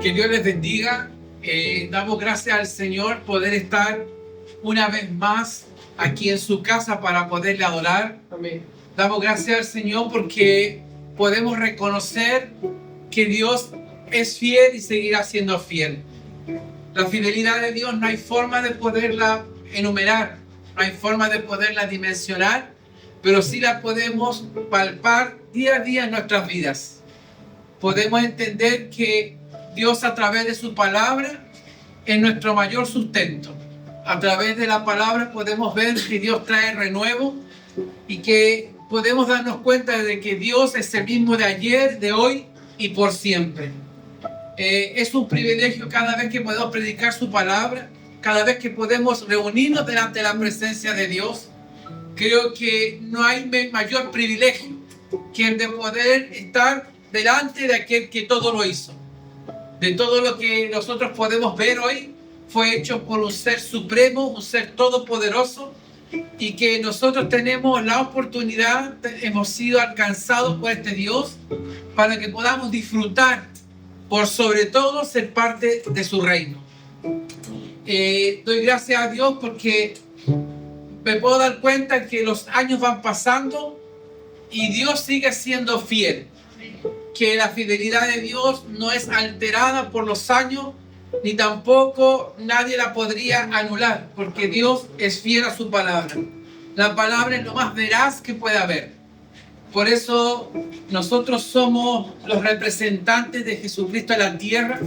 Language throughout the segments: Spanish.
Que Dios les bendiga. Damos gracias al Señor poder estar una vez más aquí en su casa para poderle adorar. Amén. Damos gracias al Señor porque podemos reconocer que Dios es fiel y seguirá siendo fiel. La fidelidad de Dios no hay forma de poderla enumerar, no hay forma de poderla dimensionar, pero sí la podemos palpar día a día en nuestras vidas. Podemos entender que Dios, a través de su palabra, es nuestro mayor sustento. A través de la palabra podemos ver que Dios trae renuevo y que podemos darnos cuenta de que Dios es el mismo de ayer, de hoy y por siempre. Es un privilegio cada vez que podemos predicar su palabra, cada vez que podemos reunirnos delante de la presencia de Dios. Creo que no hay mayor privilegio que el de poder estar delante de aquel que todo lo hizo. De todo lo que nosotros podemos ver hoy fue hecho por un ser supremo, un ser todopoderoso, y que nosotros tenemos la oportunidad, hemos sido alcanzados por este Dios para que podamos disfrutar, por sobre todo ser parte de su reino. Doy gracias a Dios porque me puedo dar cuenta que los años van pasando y Dios sigue siendo fiel. Que la fidelidad de Dios no es alterada por los años, ni tampoco nadie la podría anular, porque Dios es fiel a su palabra. La palabra es lo más veraz que puede haber. Por eso nosotros somos los representantes de Jesucristo en la tierra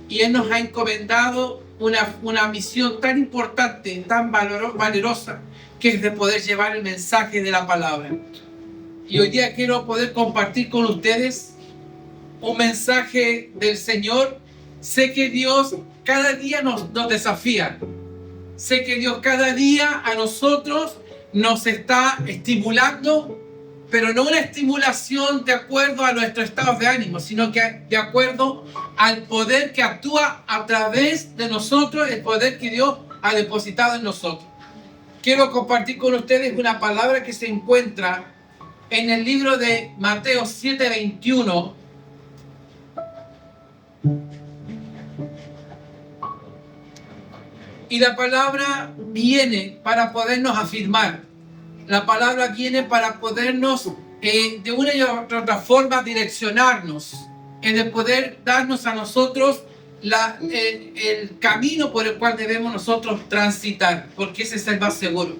y Él nos ha encomendado una misión tan importante, tan valerosa, que es de poder llevar el mensaje de la palabra. Y hoy día quiero poder compartir con ustedes un mensaje del Señor. Sé que Dios cada día nos desafía. Sé que Dios cada día a nosotros nos está estimulando, pero no una estimulación de acuerdo a nuestros estados de ánimo, sino que de acuerdo al poder que actúa a través de nosotros, el poder que Dios ha depositado en nosotros. Quiero compartir con ustedes una palabra que se encuentra en el libro de Mateo 7:21. Y la palabra viene para podernos afirmar. La palabra viene para podernos de una y otra forma direccionarnos, de poder darnos a nosotros el camino por el cual debemos nosotros transitar, porque ese es el más seguro.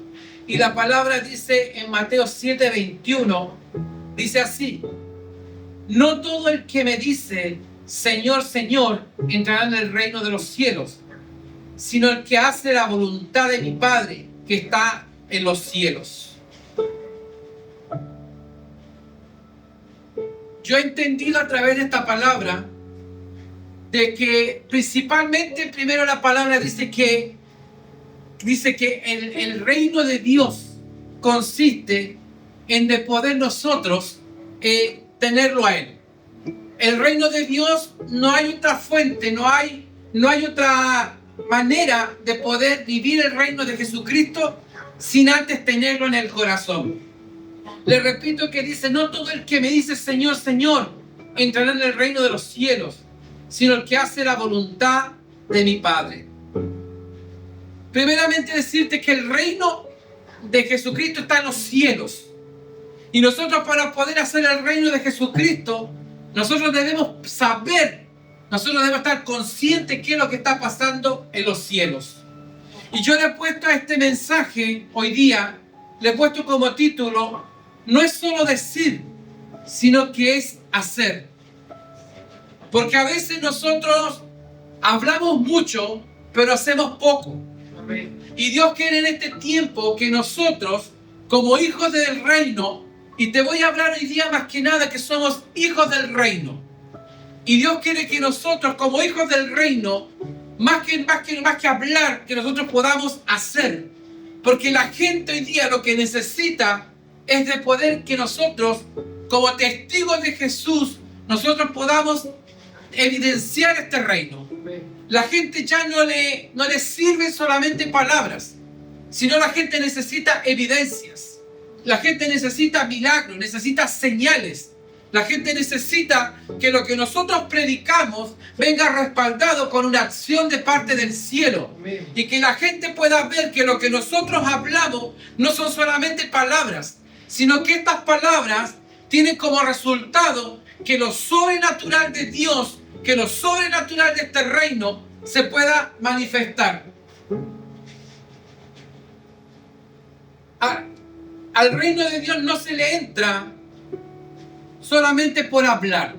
Y la palabra dice en Mateo 7:21, dice así: no todo el que me dice Señor, Señor, entrará en el reino de los cielos, sino el que hace la voluntad de mi Padre que está en los cielos. Yo he entendido a través de esta palabra de que principalmente primero la palabra dice que el reino de Dios consiste en de poder nosotros tenerlo a Él. El reino de Dios no hay otra fuente, no hay otra manera de poder vivir el reino de Jesucristo sin antes tenerlo en el corazón. Le repito que dice: no todo el que me dice Señor, Señor, entrará en el reino de los cielos, sino el que hace la voluntad de mi Padre. Primeramente decirte que el reino de Jesucristo está en los cielos. Y nosotros, para poder hacer el reino de Jesucristo, nosotros debemos saber, nosotros debemos estar conscientes de qué es lo que está pasando en los cielos. Y yo le he puesto a este mensaje hoy día, le he puesto como título: no es solo decir, sino que es hacer. Porque a veces nosotros hablamos mucho, pero hacemos poco. Y Dios quiere en este tiempo que nosotros, como hijos del reino, y te voy a hablar hoy día más que nada que somos hijos del reino. Y Dios quiere que nosotros, como hijos del reino, más que hablar, que nosotros podamos hacer. Porque la gente hoy día lo que necesita es de poder que nosotros, como testigos de Jesús, nosotros podamos evidenciar este reino. La gente ya no le sirven solamente palabras, sino la gente necesita evidencias. La gente necesita milagros, necesita señales. La gente necesita que lo que nosotros predicamos venga respaldado con una acción de parte del cielo. Amén. Y que la gente pueda ver que lo que nosotros hablamos no son solamente palabras, sino que estas palabras tienen como resultado que lo sobrenatural de Dios, que lo sobrenatural de este reino se pueda manifestar. Al reino de Dios no se le entra solamente por hablar.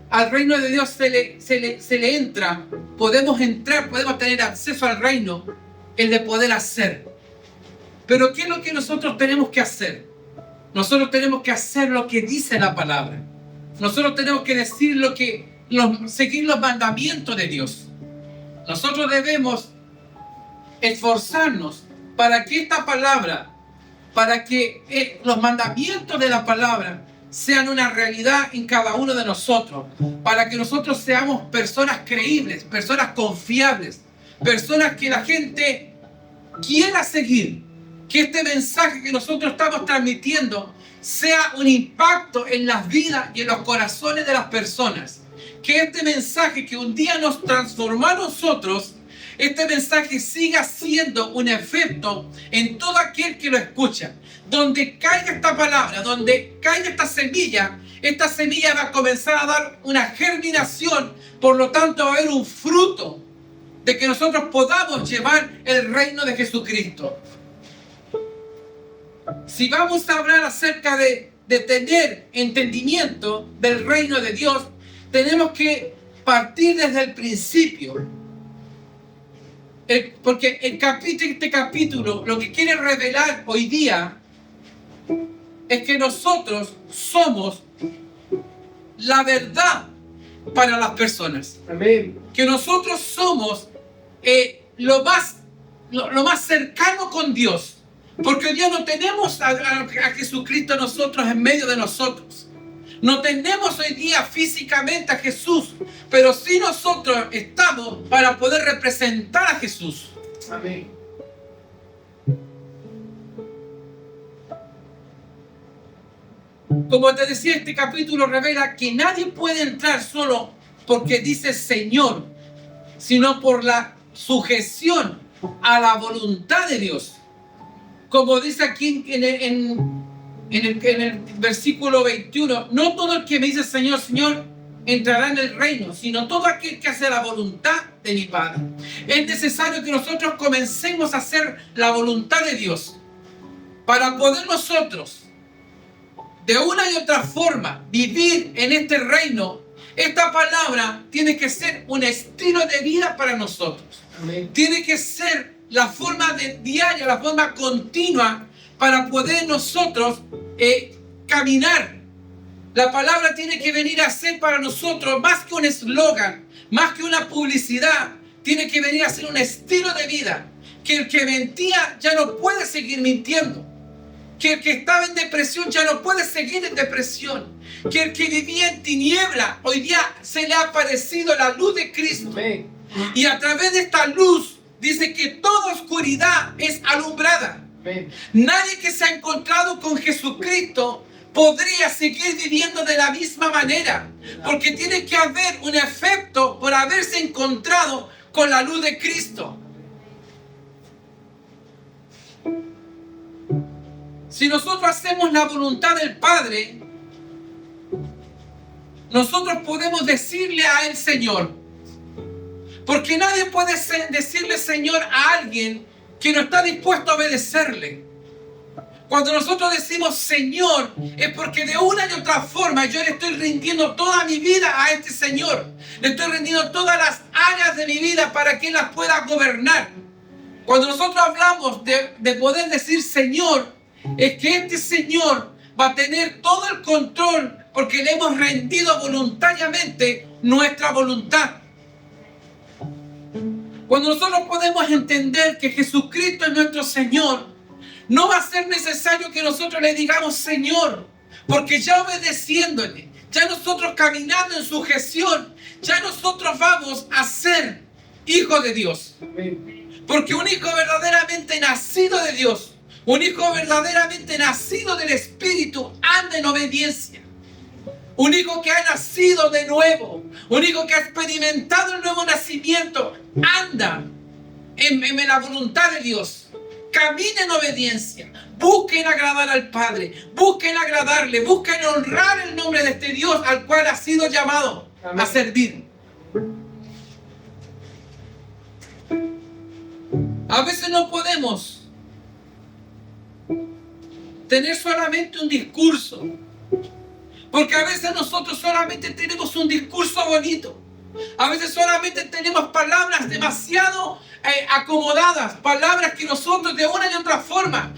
Al reino de Dios se le entra, podemos entrar, podemos tener acceso al reino, el de poder hacer. Pero ¿qué es lo que nosotros tenemos que hacer? Nosotros tenemos que hacer lo que dice la palabra. Nosotros tenemos que decir seguir los mandamientos de Dios. Nosotros debemos esforzarnos para que esta palabra, para que los mandamientos de la palabra sean una realidad en cada uno de nosotros, para que nosotros seamos personas creíbles, personas confiables, personas que la gente quiera seguir, que este mensaje que nosotros estamos transmitiendo sea un impacto en las vidas y en los corazones de las personas, que este mensaje que un día nos transformó a nosotros, este mensaje siga siendo un efecto en todo aquel que lo escucha. Donde caiga esta palabra, donde caiga esta semilla va a comenzar a dar una germinación, por lo tanto va a haber un fruto de que nosotros podamos llevar el reino de Jesucristo. Si vamos a hablar acerca de tener entendimiento del reino de Dios, tenemos que partir desde el principio. Porque este capítulo lo que quiere revelar hoy día es que nosotros somos la verdad para las personas. Amén. Que nosotros somos lo más cercano con Dios. Porque hoy día no tenemos a Jesucristo nosotros en medio de nosotros. No tenemos hoy día físicamente a Jesús, pero sí nosotros estamos para poder representar a Jesús. Amén. Como te decía, este capítulo revela que nadie puede entrar solo porque dice Señor, sino por la sujeción a la voluntad de Dios. Como dice aquí en el versículo 21, no todo el que me dice Señor, Señor, entrará en el reino, sino todo aquel que hace la voluntad de mi Padre. Es necesario que nosotros comencemos a hacer la voluntad de Dios para poder nosotros, de una y otra forma, vivir en este reino. Esta palabra tiene que ser un estilo de vida para nosotros. Amén. Tiene que ser la forma diaria, la forma continua para poder nosotros caminar. La palabra tiene que venir a ser para nosotros más que un eslogan, más que una publicidad. Tiene que venir a ser un estilo de vida. Que el que mentía ya no puede seguir mintiendo. Que el que estaba en depresión ya no puede seguir en depresión. Que el que vivía en tiniebla, hoy día se le ha aparecido la luz de Cristo. Amén. Y a través de esta luz dice que toda oscuridad es alumbrada. Amén. Nadie que se ha encontrado con Jesucristo podría seguir viviendo de la misma manera. Porque tiene que haber un efecto por haberse encontrado con la luz de Cristo. Si nosotros hacemos la voluntad del Padre, nosotros podemos decirle a Él Señor. Porque nadie puede decirle Señor a alguien que no está dispuesto a obedecerle. Cuando nosotros decimos Señor, es porque de una y otra forma yo le estoy rindiendo toda mi vida a este Señor. Le estoy rindiendo todas las áreas de mi vida para que Él las pueda gobernar. Cuando nosotros hablamos de poder decir Señor, es que este Señor va a tener todo el control porque le hemos rendido voluntariamente nuestra voluntad. Cuando nosotros podemos entender que Jesucristo es nuestro Señor, no va a ser necesario que nosotros le digamos Señor, porque ya obedeciéndole, ya nosotros caminando en sujeción, ya nosotros vamos a ser hijos de Dios. Porque un hijo verdaderamente nacido de Dios, un hijo verdaderamente nacido del Espíritu, anda en obediencia. Un hijo que ha nacido de nuevo, un hijo que ha experimentado el nuevo nacimiento, anda en la voluntad de Dios. Camina en obediencia. Busquen agradar al Padre. Busquen agradarle. Busquen honrar el nombre de este Dios al cual ha sido llamado a servir. A veces no podemos tener solamente un discurso, porque a veces nosotros solamente tenemos un discurso bonito. A veces solamente tenemos palabras demasiado acomodadas, palabras que nosotros de una y otra forma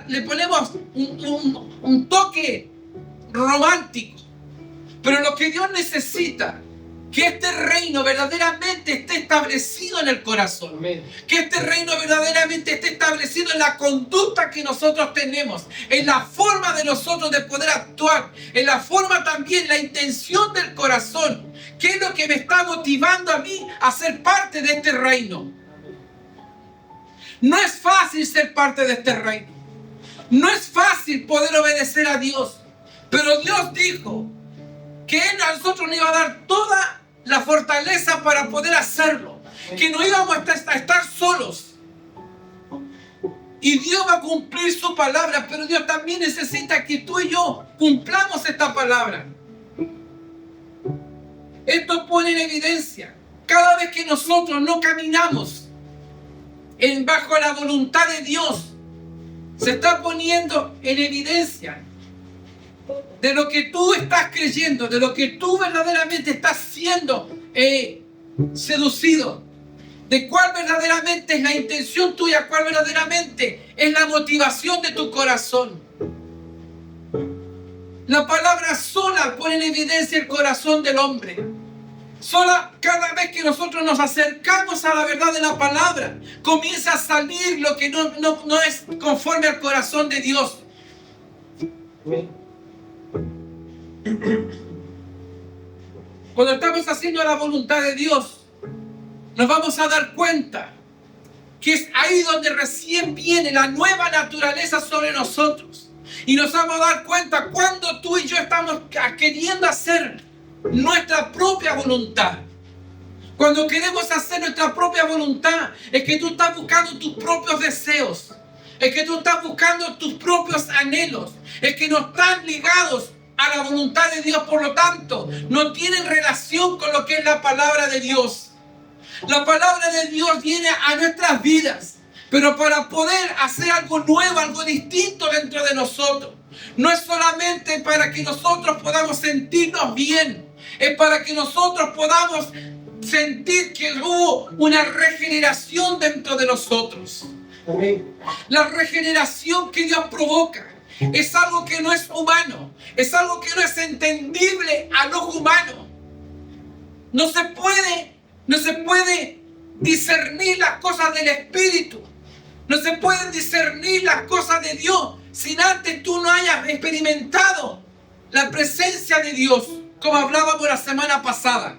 le ponemos un toque romántico. Pero lo que Dios necesita, que este reino verdaderamente esté establecido en el corazón. Amén. Que este reino verdaderamente esté establecido en la conducta que nosotros tenemos, en la forma de nosotros de poder actuar, en la forma también, la intención del corazón. ¿Qué es lo que me está motivando a mí a ser parte de este reino? No es fácil ser parte de este reino. No es fácil poder obedecer a Dios. Pero Dios dijo que Él a nosotros nos iba a dar toda la fortaleza para poder hacerlo, que no íbamos a estar solos, y Dios va a cumplir su palabra. Pero Dios también necesita que tú y yo cumplamos esta palabra. Esto pone en evidencia cada vez que nosotros no caminamos bajo la voluntad de Dios, se está poniendo en evidencia de lo que tú estás creyendo, de lo que tú verdaderamente estás siendo seducido, de cuál verdaderamente es la intención tuya, cuál verdaderamente es la motivación de tu corazón. La palabra sola pone en evidencia el corazón del hombre. Sola, cada vez que nosotros nos acercamos a la verdad de la palabra, comienza a salir lo que no es conforme al corazón de Dios. Cuando estamos haciendo la voluntad de Dios, nos vamos a dar cuenta que es ahí donde recién viene la nueva naturaleza sobre nosotros. Y nos vamos a dar cuenta cuando tú y yo estamos queriendo hacer nuestra propia voluntad. Cuando queremos hacer nuestra propia voluntad, es que tú estás buscando tus propios deseos, es que tú estás buscando tus propios anhelos, es que no están ligados a la voluntad de Dios. Por lo tanto, no tienen relación con lo que es la palabra de Dios. La palabra de Dios viene a nuestras vidas, pero para poder hacer algo nuevo, algo distinto dentro de nosotros. No es solamente para que nosotros podamos sentirnos bien, es para que nosotros podamos sentir que hubo una regeneración dentro de nosotros. Amén. La regeneración que Dios provoca es algo que no es humano, es algo que no es entendible al ojo humano. No se puede discernir las cosas del Espíritu, no se pueden discernir las cosas de Dios sin antes tú no hayas experimentado la presencia de Dios, como hablábamos la semana pasada.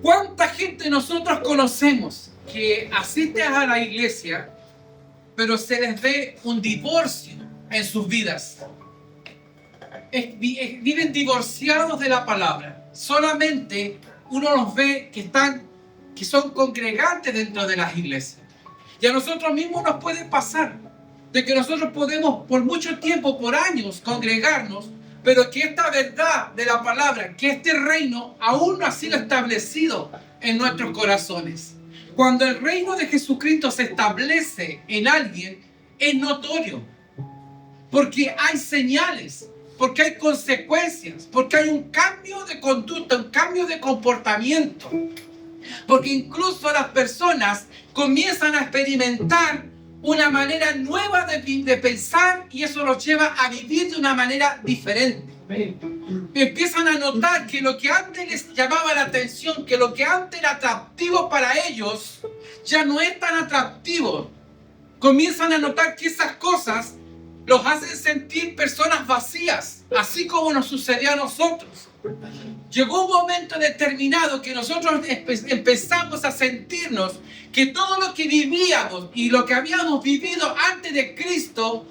¿Cuánta gente nosotros conocemos que asiste a la iglesia, pero se les ve un divorcio en sus vidas? Viven divorciados de la palabra. Solamente uno los ve que son congregantes dentro de las iglesias. Y a nosotros mismos nos puede pasar de que nosotros podemos por mucho tiempo, por años, congregarnos, pero que esta verdad de la palabra, que este reino aún no ha sido establecido en nuestros corazones. Cuando el reino de Jesucristo se establece en alguien, es notorio, porque hay señales, porque hay consecuencias, porque hay un cambio de conducta, un cambio de comportamiento, porque incluso las personas comienzan a experimentar una manera nueva de pensar, y eso los lleva a vivir de una manera diferente. Empiezan a notar que lo que antes les llamaba la atención, que lo que antes era atractivo para ellos, ya no es tan atractivo. Comienzan a notar que esas cosas los hacen sentir personas vacías, así como nos sucedió a nosotros. Llegó un momento determinado que nosotros empezamos a sentirnos que todo lo que vivíamos y lo que habíamos vivido antes de Cristo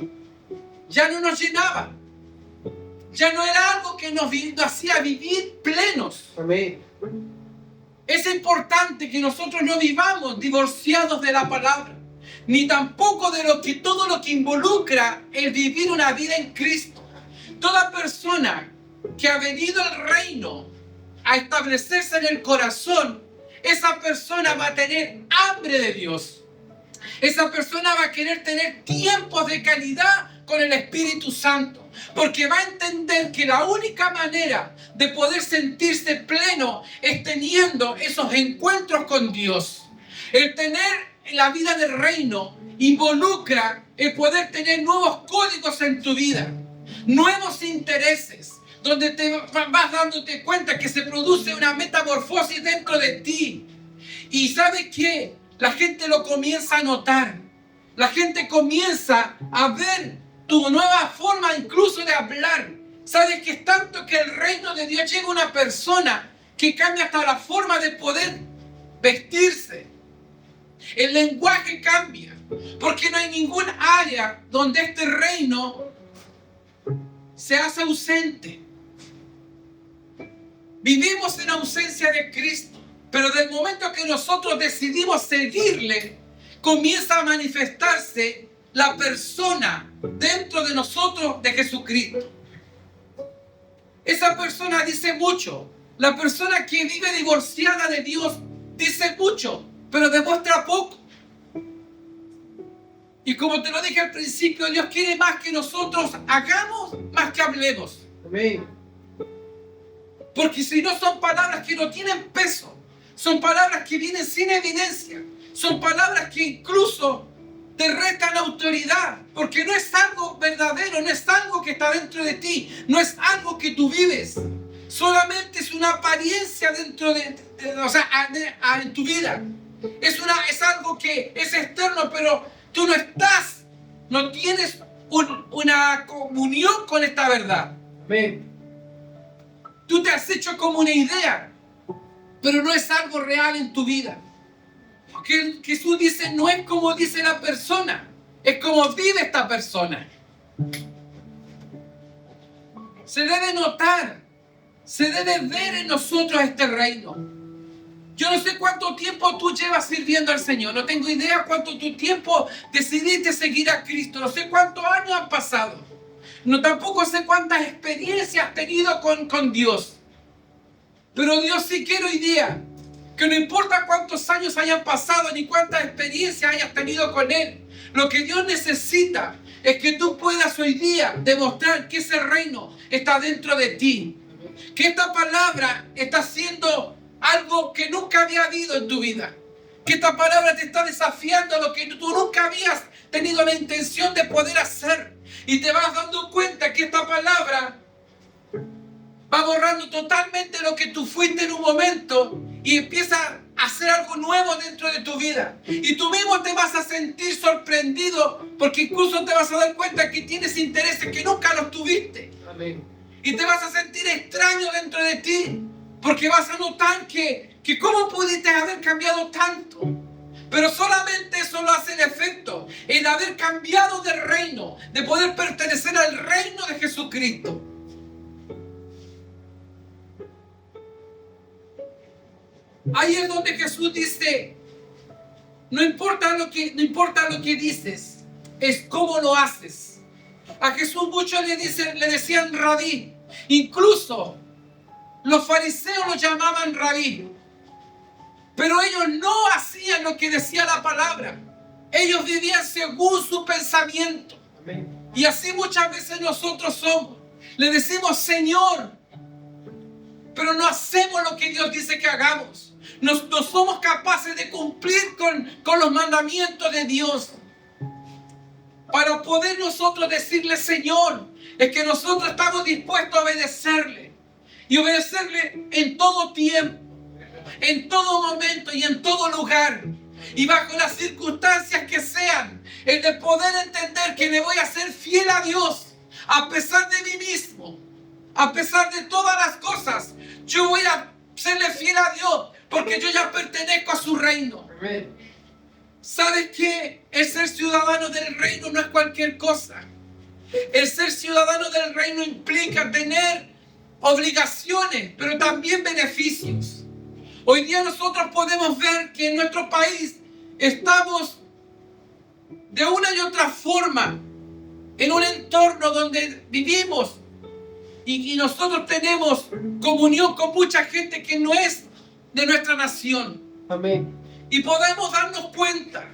ya no nos llenaba. Ya no era algo que nos hacía vivir plenos. Amén. Es importante que nosotros no vivamos divorciados de la palabra, ni tampoco de todo lo que involucra el vivir una vida en Cristo. Toda persona que ha venido al reino a establecerse en el corazón, esa persona va a tener hambre de Dios. Esa persona va a querer tener tiempos de calidad con el Espíritu Santo, porque va a entender que la única manera de poder sentirse pleno es teniendo esos encuentros con Dios. El tener la vida del reino involucra el poder tener nuevos códigos en tu vida, nuevos intereses, donde te vas dándote cuenta que se produce una metamorfosis dentro de ti. Y ¿sabes qué? La gente lo comienza a notar. La gente comienza a ver tu nueva forma incluso de hablar. ¿Sabes que es tanto que el reino de Dios llega a una persona que cambia hasta la forma de poder vestirse? El lenguaje cambia, porque no hay ningún área donde este reino se hace ausente. Vivimos en ausencia de Cristo, pero del momento que nosotros decidimos seguirle, comienza a manifestarse la persona dentro de nosotros de Jesucristo. Esa persona dice mucho. La persona que vive divorciada de Dios dice mucho, pero demuestra poco. Y como te lo dije al principio, Dios quiere más que nosotros hagamos, más que hablemos. Amén. Porque si no, son palabras que no tienen peso, son palabras que vienen sin evidencia, son palabras que incluso te restan autoridad, porque no es algo verdadero, no es algo que está dentro de ti, no es algo que tú vives, solamente es una apariencia dentro en tu vida. Es algo que es externo, pero tú no tienes una comunión con esta verdad. Amén. Tú te has hecho como una idea, pero no es algo real en tu vida. Porque Jesús dice, no es como dice la persona, es como vive esta persona. Se debe notar, se debe ver en nosotros este reino. Yo no sé cuánto tiempo tú llevas sirviendo al Señor, no tengo idea cuánto tu tiempo decidiste seguir a Cristo, no sé cuántos años han pasado. No, tampoco sé cuántas experiencias has tenido con Dios. Pero Dios sí quiere hoy día que no importa cuántos años hayan pasado ni cuántas experiencias hayas tenido con Él. Lo que Dios necesita es que tú puedas hoy día demostrar que ese reino está dentro de ti. Que esta palabra está haciendo algo que nunca había habido en tu vida. Que esta palabra te está desafiando a lo que tú nunca habías tenido la intención de poder hacer. Y te vas dando cuenta que esta palabra va borrando totalmente lo que tú fuiste en un momento y empieza a hacer algo nuevo dentro de tu vida. Y tú mismo te vas a sentir sorprendido porque incluso te vas a dar cuenta que tienes intereses que nunca los tuviste. Amén. Y te vas a sentir extraño dentro de ti porque vas a notar que cómo pudiste haber cambiado tanto. Pero solamente eso lo hace el efecto, el haber cambiado de reino, de poder pertenecer al reino de Jesucristo. Ahí es donde Jesús dice, no importa lo que dices, es cómo lo haces. A Jesús muchos le decían rabí, incluso los fariseos lo llamaban rabí. Pero ellos no hacían lo que decía la palabra. Ellos vivían según su pensamiento. Amén. Y así muchas veces nosotros somos. Le decimos Señor, pero no hacemos lo que Dios dice que hagamos. No somos capaces de cumplir con los mandamientos de Dios. Para poder nosotros decirle Señor, es que nosotros estamos dispuestos a obedecerle. Y obedecerle en todo tiempo, en todo momento y en todo lugar, y bajo las circunstancias que sean, el de poder entender que le voy a ser fiel a Dios a pesar de mí mismo, A pesar de todas las cosas, yo voy a serle fiel a Dios porque yo ya pertenezco a su reino. Amén. ¿Sabes qué? El ser ciudadano del reino no es cualquier cosa. El ser ciudadano del reino implica tener obligaciones, pero también beneficios. Hoy día nosotros podemos ver que en nuestro país estamos de una y otra forma en un entorno donde vivimos y nosotros tenemos comunión con mucha gente que no es de nuestra nación. Amén. Y podemos darnos cuenta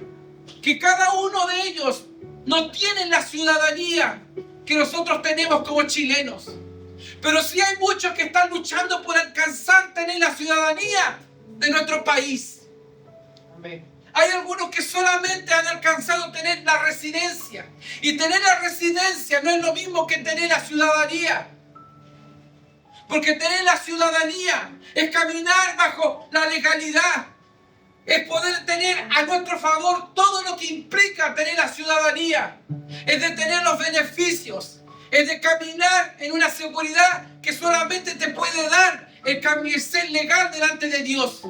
que cada uno de ellos no tiene la ciudadanía que nosotros tenemos como chilenos. Pero sí hay muchos que están luchando por alcanzar tener la ciudadanía de nuestro país. Amén. Hay algunos que solamente han alcanzado tener la residencia. Y tener la residencia no es lo mismo que tener la ciudadanía. Porque tener la ciudadanía es caminar bajo la legalidad. Es poder tener a nuestro favor todo lo que implica tener la ciudadanía. Es de tener los beneficios. Es de caminar en una seguridad que solamente te puede dar el ser legal delante de Dios.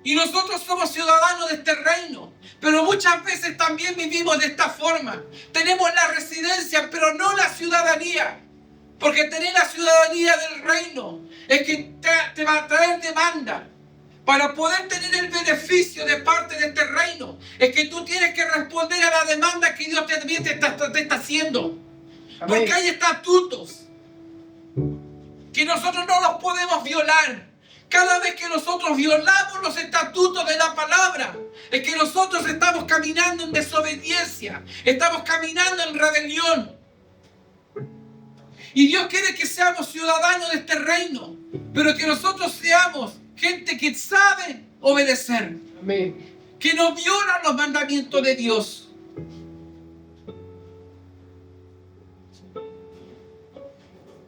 Y nosotros somos ciudadanos de este reino. Pero muchas veces también vivimos de esta forma. Tenemos la residencia, pero no la ciudadanía. Porque tener la ciudadanía del reino es que te va a traer demanda. Para poder tener el beneficio de parte de este reino, es que tú tienes que responder a la demanda que Dios también te está haciendo. Amén. Porque hay estatutos que nosotros no los podemos violar. Cada vez que nosotros violamos los estatutos de la palabra, es que nosotros estamos caminando en desobediencia, estamos caminando en rebelión. Y Dios quiere que seamos ciudadanos de este reino, pero que nosotros seamos gente que sabe obedecer, Amén. que no viola los mandamientos de Dios.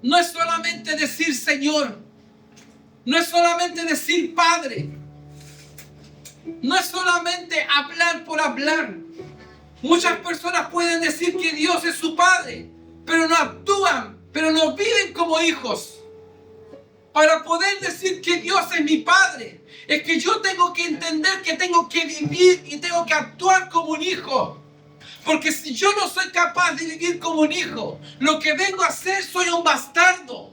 No es solamente decir Señor, no es solamente decir Padre, no es solamente hablar por hablar. Muchas personas pueden decir que Dios es su Padre, pero no actúan, pero no viven como hijos. Para poder decir que Dios es mi Padre, es que yo tengo que entender que tengo que vivir y tengo que actuar como un hijo. Porque si yo no soy capaz de vivir como un hijo, lo que vengo a hacer soy un bastardo.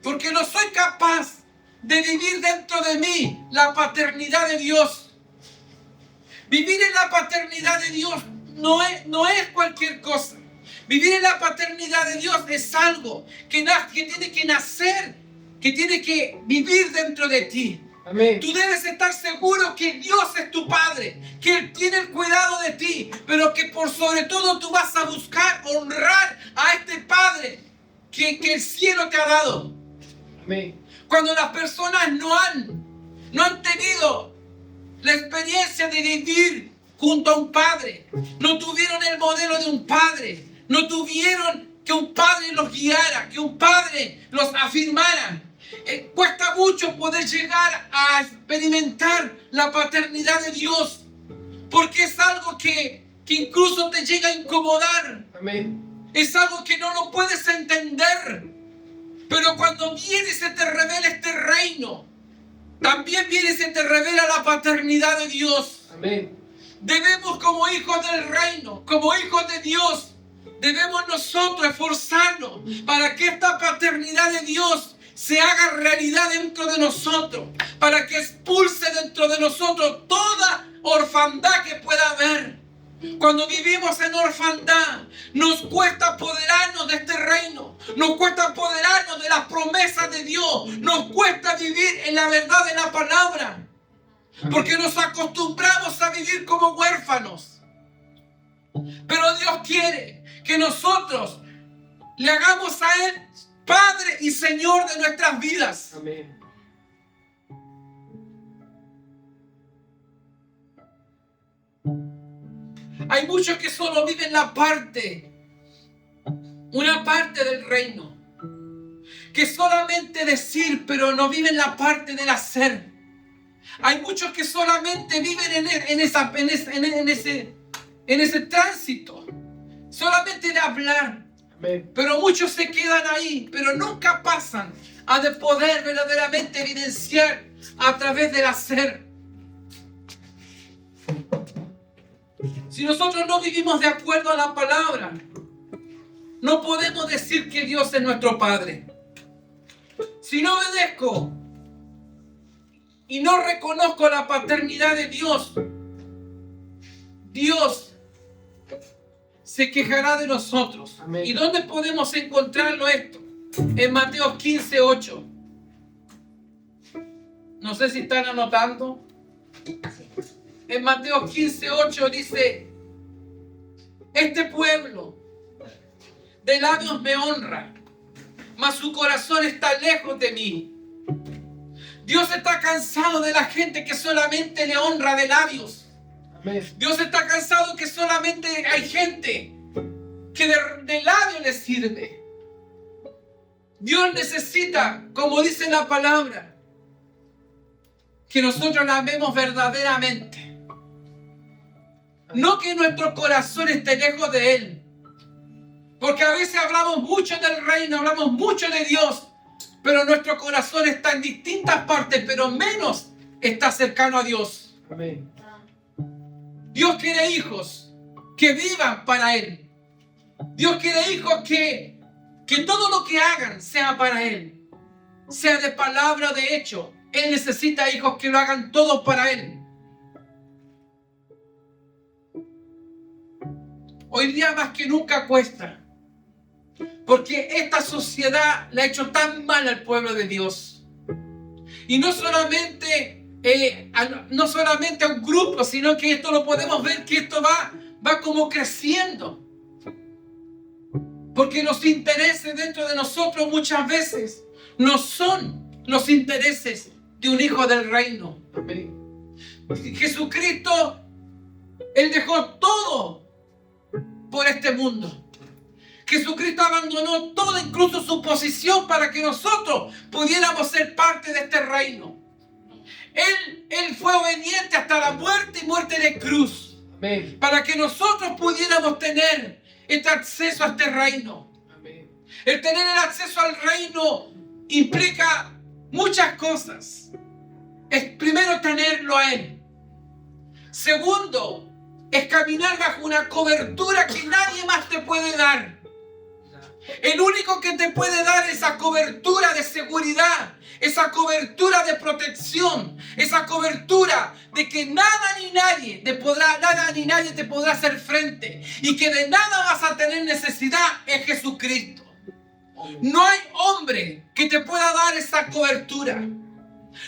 Porque no soy capaz de vivir dentro de mí la paternidad de Dios. Vivir en la paternidad de Dios no es cualquier cosa. Vivir en la paternidad de Dios es algo que tiene que nacer, que tiene que vivir dentro de ti. Amén. Tú debes estar seguro que Dios es tu Padre, que Él tiene el cuidado de ti, pero que por sobre todo tú vas a buscar honrar a este Padre que el cielo te ha dado. Amén. Cuando las personas no han tenido la experiencia de vivir junto a un padre, no tuvieron el modelo de un padre, no tuvieron que un padre los guiara, que un padre los afirmara. Cuesta mucho poder llegar a experimentar la paternidad de Dios, porque es algo que incluso te llega a incomodar. Amén. Es algo que no lo puedes entender. Pero cuando viene y se te revela este reino, también viene y se te revela la paternidad de Dios. Amén. Debemos, como hijos del reino, como hijos de Dios, debemos nosotros esforzarnos para que esta paternidad de Dios se haga realidad dentro de nosotros, para que expulse dentro de nosotros toda orfandad que pueda haber. Cuando vivimos en orfandad, nos cuesta apoderarnos de este reino, nos cuesta apoderarnos de las promesas de Dios, nos cuesta vivir en la verdad de la palabra, porque nos acostumbramos a vivir como huérfanos. Pero Dios quiere que nosotros le hagamos a Él Padre y Señor de nuestras vidas. Amén. Hay muchos que solo viven una parte del reino, que solamente decir, pero no viven la parte del hacer. Hay muchos que solamente viven en ese tránsito, solamente de hablar. Amén. Pero muchos se quedan ahí, pero nunca pasan a de poder verdaderamente evidenciar a través del hacer. Si nosotros no vivimos de acuerdo a la palabra, no podemos decir que Dios es nuestro Padre. Si no obedezco y no reconozco la paternidad de Dios, Dios se quejará de nosotros. Amén. ¿Y dónde podemos encontrarlo esto? En Mateo 15:8. No sé si están anotando. En Mateo 15:8 dice: este pueblo de labios me honra, mas su corazón está lejos de mí. Dios está cansado de la gente que solamente le honra de labios. Amén. Dios está cansado que solamente hay gente que de labios le sirve. Dios necesita, como dice la palabra, que nosotros la amemos verdaderamente. No que nuestro corazón esté lejos de Él. Porque a veces hablamos mucho del reino, hablamos mucho de Dios, pero nuestro corazón está en distintas partes, pero menos está cercano a Dios. Amén. Dios quiere hijos que vivan para Él. Dios quiere hijos que todo lo que hagan sea para Él, sea de palabra o de hecho. Él necesita hijos que lo hagan todo para Él. Hoy día más que nunca cuesta, porque esta sociedad le ha hecho tan mal al pueblo de Dios. Y no solamente a un grupo, sino que esto lo podemos ver, que esto va como creciendo. Porque los intereses dentro de nosotros muchas veces no son los intereses de un hijo del reino. Amén. Jesucristo, Él dejó todo por este mundo. Jesucristo abandonó todo, incluso su posición, para que nosotros pudiéramos ser parte de este reino. Él fue obediente hasta la muerte y muerte de cruz. Amén. Para que nosotros pudiéramos tener este acceso a este reino. Amén. El tener el acceso al reino implica muchas cosas. Es primero tenerlo a Él. Segundo, es caminar bajo una cobertura que nadie más te puede dar. El único que te puede dar esa cobertura de seguridad, esa cobertura de protección, esa cobertura de que nada ni nadie te podrá hacer frente y que de nada vas a tener necesidad, es Jesucristo. No hay hombre que te pueda dar esa cobertura.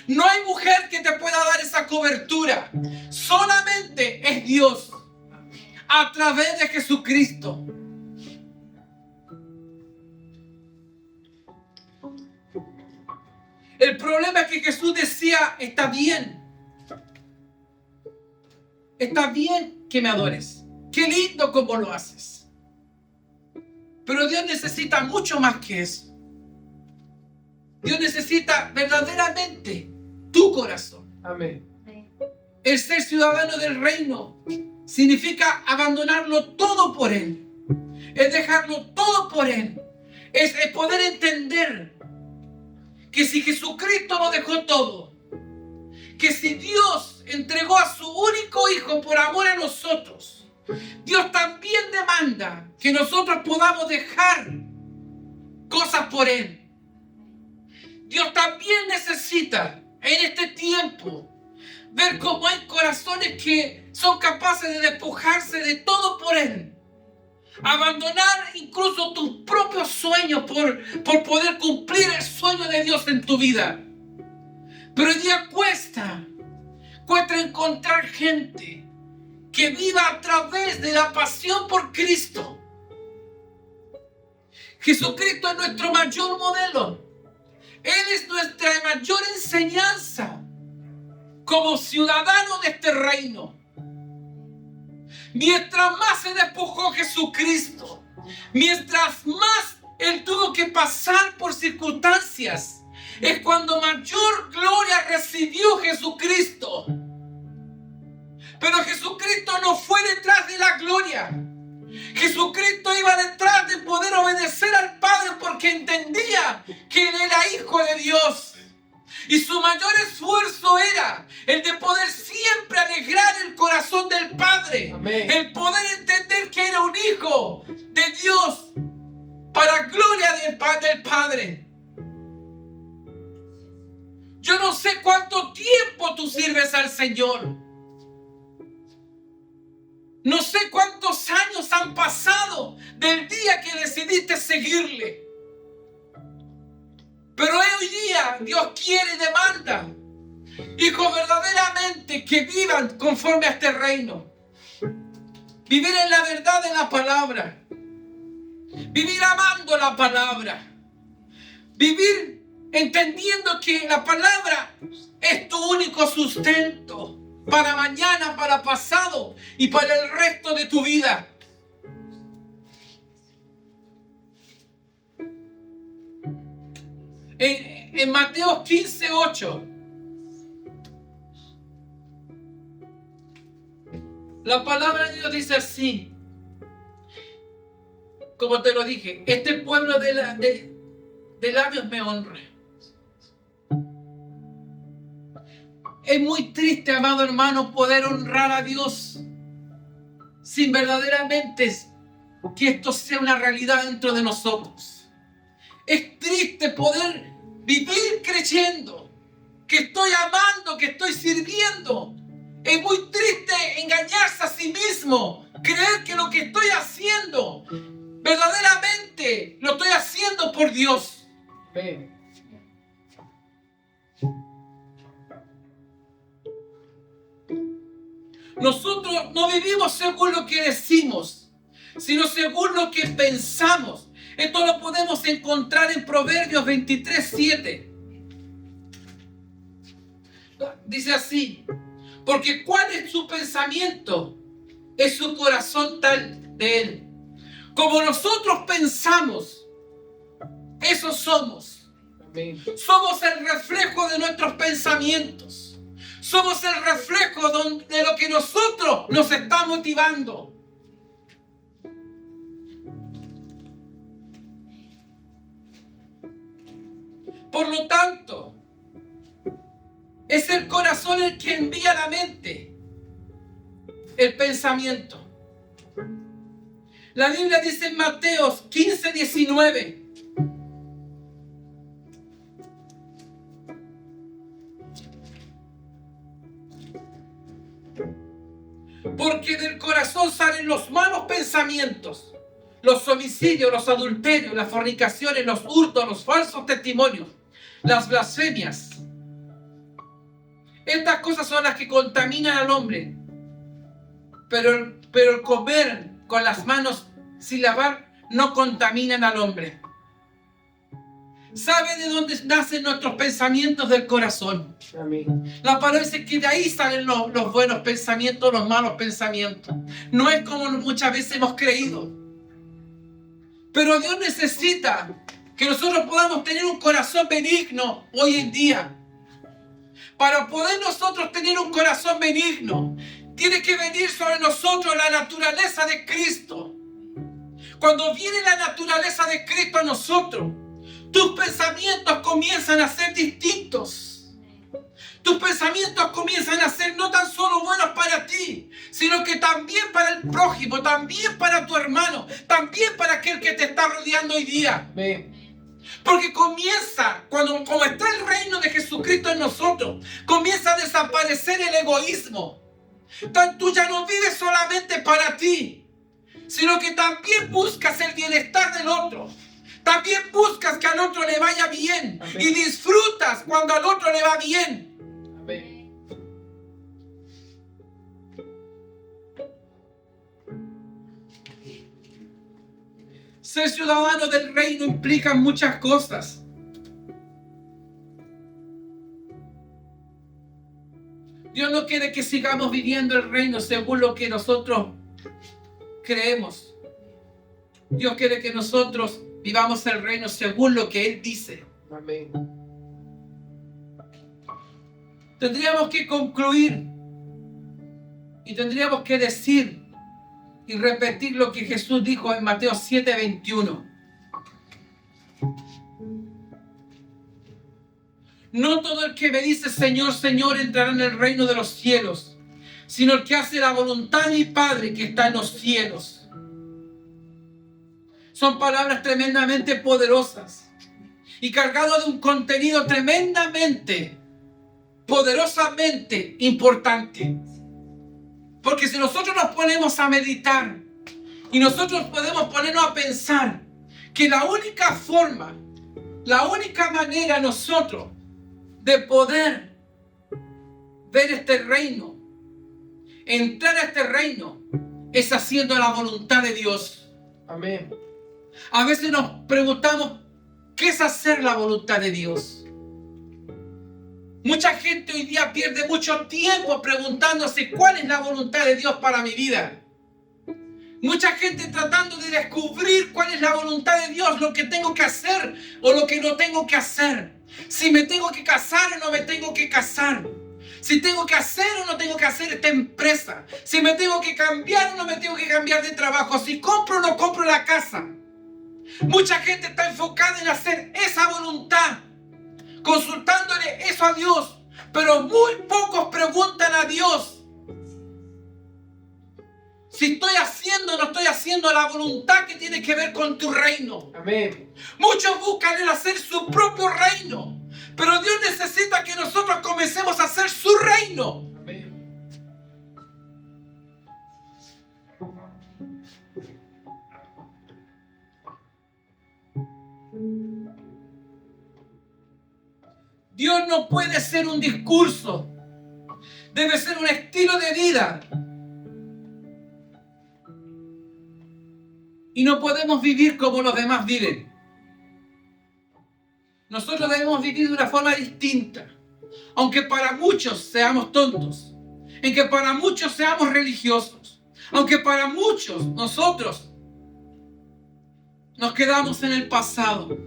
No hay mujer que te pueda dar esa cobertura. Solamente es Dios a través de Jesucristo. El problema es que Jesús decía: está bien que me adores, qué lindo como lo haces, pero Dios necesita mucho más que eso. Dios necesita verdaderamente tu corazón. Amén. El ser ciudadano del reino significa abandonarlo todo por Él, es dejarlo todo por Él, es poder entender que si Jesucristo lo dejó todo, que si Dios entregó a su único Hijo por amor a nosotros, Dios también demanda que nosotros podamos dejar cosas por Él. Dios también necesita en este tiempo ver cómo hay corazones que son capaces de despojarse de todo por Él. Abandonar incluso tus propios sueños por poder cumplir el sueño de Dios en tu vida. Pero hoy día cuesta encontrar gente que viva a través de la pasión por Cristo. Jesucristo es nuestro mayor modelo. Él es nuestra mayor enseñanza como ciudadano de este reino. Mientras más se despojó Jesucristo, mientras más Él tuvo que pasar por circunstancias, es cuando mayor gloria recibió Jesucristo. Pero Jesucristo no fue detrás de la gloria. Jesucristo iba detrás de poder obedecer al Padre porque entendía que Él era Hijo de Dios. Y su mayor esfuerzo era el de poder siempre alegrar el corazón del Padre. Amén. El poder entender que era un hijo de Dios para gloria del Padre. Yo no sé cuánto tiempo tú sirves al Señor. No sé cuántos años han pasado del día que decidiste seguirle. Pero hoy día Dios quiere y demanda hijos verdaderamente que vivan conforme a este reino. Vivir en la verdad de la palabra. Vivir amando la palabra. Vivir entendiendo que la palabra es tu único sustento para mañana, para pasado y para el resto de tu vida. En Mateo 15:8, la palabra de Dios dice así, como te lo dije, este pueblo de labios me honra. Es muy triste, amado hermano, poder honrar a Dios sin verdaderamente que esto sea una realidad dentro de nosotros. Es triste poder vivir creyendo que estoy amando, que estoy sirviendo. Es muy triste engañarse a sí mismo, creer que lo que estoy haciendo verdaderamente lo estoy haciendo por Dios. Amén. Nosotros no vivimos según lo que decimos, sino según lo que pensamos. Esto lo podemos encontrar en Proverbios 23:7. Dice así: porque cuál es su pensamiento, es su corazón tal de él. Como nosotros pensamos, eso somos. Amén. Somos el reflejo de nuestros pensamientos. Somos el reflejo de lo que nosotros nos está motivando. Por lo tanto, es el corazón el que envía a la mente el pensamiento. La Biblia dice en Mateo 15:19. Porque del corazón salen los malos pensamientos, los homicidios, los adulterios, las fornicaciones, los hurtos, los falsos testimonios, las blasfemias. Estas cosas son las que contaminan al hombre. Pero el comer con las manos sin lavar no contaminan al hombre. ¿Sabe de dónde nacen nuestros pensamientos? Del corazón. Amén. La palabra dice que de ahí salen los buenos pensamientos, los malos pensamientos. No es como muchas veces hemos creído. Pero Dios necesita que nosotros podamos tener un corazón benigno hoy en día. Para poder nosotros tener un corazón benigno, tiene que venir sobre nosotros la naturaleza de Cristo. Cuando viene la naturaleza de Cristo a nosotros, tus pensamientos comienzan a ser distintos. Tus pensamientos comienzan a ser no tan solo buenos para ti, sino que también para el prójimo, también para tu hermano, también para aquel que te está rodeando hoy día. Amén. Porque comienza, como está el reino de Jesucristo en nosotros, comienza a desaparecer el egoísmo. Tú ya no vives solamente para ti, sino que también buscas el bienestar del otro. También buscas que al otro le vaya bien. Amén. Y disfrutas cuando al otro le va bien. Amén. Ser ciudadano del reino implica muchas cosas. Dios no quiere que sigamos viviendo el reino según lo que nosotros creemos. Dios quiere que nosotros vivamos el reino según lo que Él dice. Amén. Tendríamos que concluir y tendríamos que decir y repetir lo que Jesús dijo en Mateo 7:21. No todo el que me dice Señor, Señor entrará en el reino de los cielos, sino el que hace la voluntad de mi Padre que está en los cielos. Son palabras tremendamente poderosas y cargadas de un contenido tremendamente, poderosamente importante. Porque si nosotros nos ponemos a meditar y nosotros podemos ponernos a pensar que la única forma, la única manera nosotros de poder ver este reino, entrar a este reino, es haciendo la voluntad de Dios. Amén. A veces nos preguntamos, ¿qué es hacer la voluntad de Dios? Mucha gente hoy día pierde mucho tiempo preguntándose cuál es la voluntad de Dios para mi vida. Mucha gente tratando de descubrir cuál es la voluntad de Dios, lo que tengo que hacer o lo que no tengo que hacer. Si me tengo que casar o no me tengo que casar. Si tengo que hacer o no tengo que hacer esta empresa. Si me tengo que cambiar o no me tengo que cambiar de trabajo. Si compro o no compro la casa. Mucha gente está enfocada en hacer esa voluntad, consultándole eso a Dios. Pero muy pocos preguntan a Dios si estoy haciendo o no estoy haciendo la voluntad que tiene que ver con tu reino. Amén. Muchos buscan el hacer su propio reino, pero Dios necesita que nosotros comencemos a hacer su reino. Amén. Dios no puede ser un discurso, debe ser un estilo de vida. Y no podemos vivir como los demás viven. Nosotros debemos vivir de una forma distinta. Aunque para muchos seamos tontos. Aunque para muchos seamos religiosos. Aunque para muchos nosotros nos quedamos en el pasado.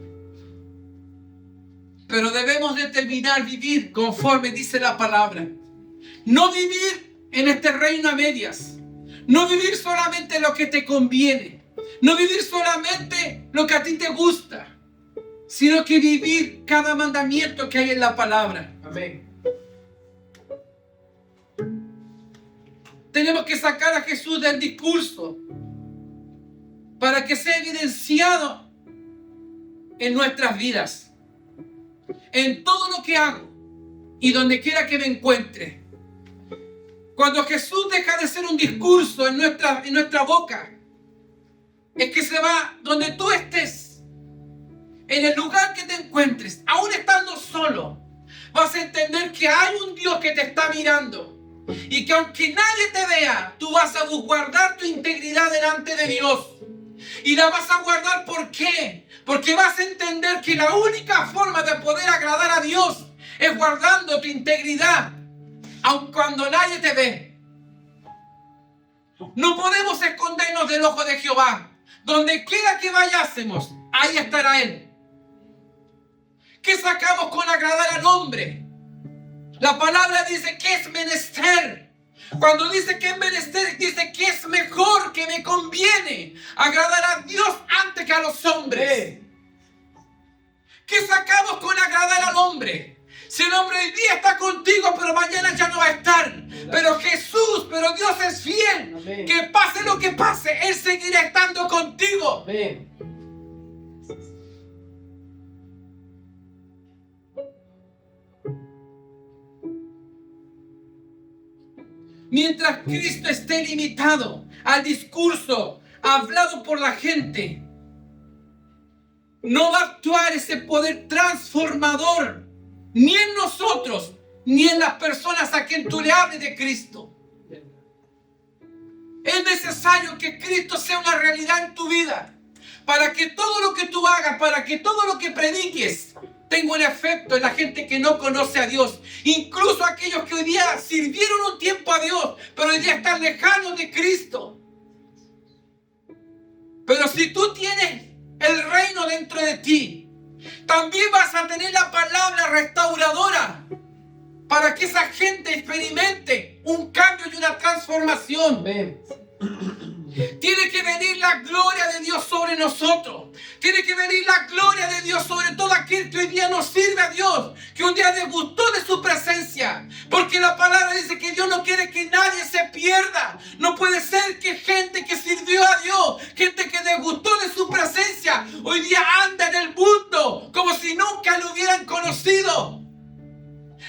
Pero debemos determinar vivir conforme dice la palabra. No vivir en este reino a medias. No vivir solamente lo que te conviene. No vivir solamente lo que a ti te gusta, sino que vivir cada mandamiento que hay en la palabra. Amén. Tenemos que sacar a Jesús del discurso para que sea evidenciado en nuestras vidas, en todo lo que hago y donde quiera que me encuentre. Cuando Jesús deja de ser un discurso en nuestra boca, es que se va donde tú estés, en el lugar que te encuentres, aún estando solo, vas a entender que hay un Dios que te está mirando y que aunque nadie te vea, tú vas a guardar tu integridad delante de Dios. Y la vas a guardar, ¿por qué? Porque vas a entender que la única forma de poder agradar a Dios es guardando tu integridad, aun cuando nadie te ve. No podemos escondernos del ojo de Jehová. Donde quiera que vayásemos, ahí estará Él. ¿Qué sacamos con agradar al hombre? La palabra dice que es menester. Cuando dice que es menester, dice que es mejor, que me conviene agradar a Dios antes que a los hombres. ¿Qué sacamos con agradar al hombre? Si el hombre hoy día está contigo, pero mañana ya no va a estar. Pero Dios es fiel. Amén. Que pase lo que pase, Él seguirá estando contigo. Amén. Mientras Cristo esté limitado al discurso hablado por la gente, no va a actuar ese poder transformador ni en nosotros, ni en las personas a quien tú le hables de Cristo. Es necesario que Cristo sea una realidad en tu vida, para que todo lo que tú hagas, para que todo lo que prediques tenga un efecto en la gente que no conoce a Dios. Incluso aquellos que hoy día sirvieron un tiempo a Dios, pero hoy día están lejanos de Cristo. Pero si tú tienes el reino dentro de ti, también vas a tener la palabra restauradora para que esa gente experimente un cambio y una transformación. Amén. la gloria de Dios sobre nosotros. Tiene que venir la gloria de Dios sobre todo aquel que hoy día nos sirve a Dios, que un día desgustó de su presencia. Porque la palabra dice que Dios no quiere que nadie se pierda. No puede ser que gente que sirvió a Dios, gente que desgustó de su presencia, hoy día anda en el mundo como si nunca lo hubieran conocido,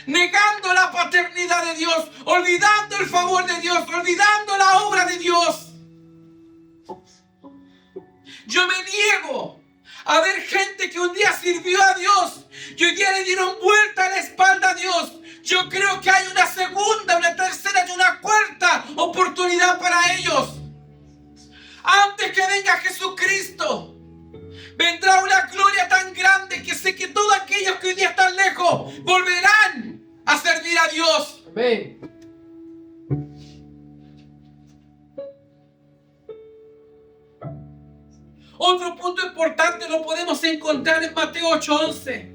negando la paternidad de Dios, olvidando el favor de Dios, olvidando la obra de Dios. Yo me niego a ver gente que un día sirvió a Dios y hoy día le dieron vuelta a la espalda a Dios. Yo creo que hay una segunda, una tercera y una cuarta oportunidad para ellos. Antes que venga Jesucristo, vendrá una gloria tan grande que sé que todos aquellos que hoy día están lejos volverán a servir a Dios. Amén. Otro punto importante lo podemos encontrar en Mateo 8:11.